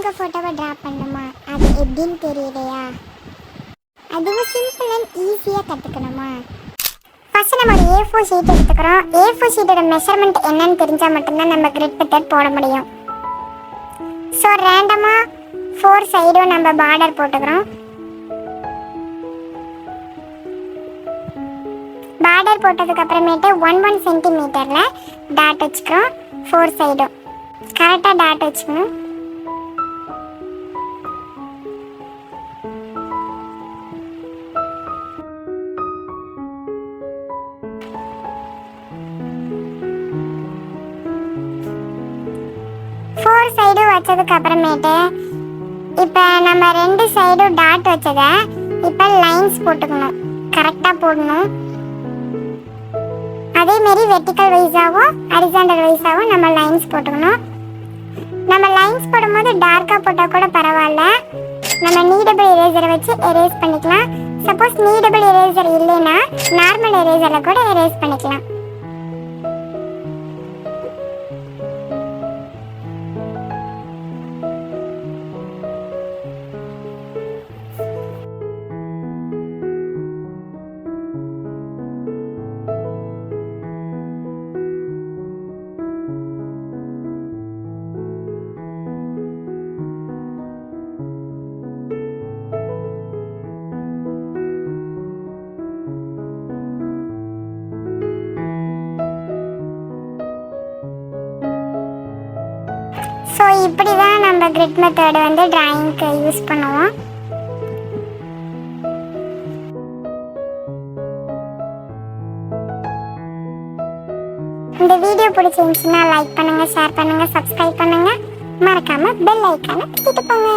உங்கள் ஃபோட்டோவை ட்ரா பண்ணணுமா? அது எப்படின்னு தெரியலையா? அதுவும் சிம்பிள் அண்ட் ஈஸியாக கற்றுக்கணுமா? ஃபஸ்ட்டு நம்ம ஒரு A4 ஷீட் எடுத்துக்கிறோம். A4 ஷீட்டோட மெஷர்மெண்ட் என்னன்னு தெரிஞ்சால் மட்டும்தான் நம்ம கிரிட் மெத்தட் போட முடியும். ஸோ ரேண்டமாக 4 சைடும் நம்ம பார்டர் போட்டுக்கிறோம். பார்டர் போட்டதுக்கு அப்புறமேட்டு 1 சென்டிமீட்டரில் டாட் வச்சுக்கிறோம். 4 சைடும் கரெக்டாக டாட் வச்சுக்கணும். சைடும் வச்சதுக்கு அப்புறமேட்டு இப்போ நம்ம 2 சைடும் டாட் வச்சதை இப்போ லைன்ஸ் போட்டுக்கணும். கரெக்டாக போடணும். அதேமாரி வெர்டிக்கல் வைஸாகவும் ஹரிசாண்டல் வைஸாகவும் நம்ம லைன்ஸ் போட்டுக்கணும். நம்ம லைன்ஸ் போடும்போது டார்க்காக போட்டால் கூட பரவாயில்ல, நம்ம நீடபிள் எரேசரை வச்சு எரேஸ் பண்ணிக்கலாம். சப்போஸ் நீடபிள் எரேசர் இல்லைன்னா நார்மல் எரேசரில் கூட எரேஸ் பண்ணிக்கலாம். ஸோ இப்படி தான் நம்ம கிரிட் மெத்தட் வந்து டிராயிங்க்கு யூஸ் பண்ணுவோம். இந்த வீடியோ பிடிச்சிருந்துச்சுன்னா லைக் பண்ணுங்கள், ஷேர் பண்ணுங்கள், சப்ஸ்கிரைப் பண்ணுங்கள். மறக்காமல் பெல் ஐக்கானை கிளிக் போங்க.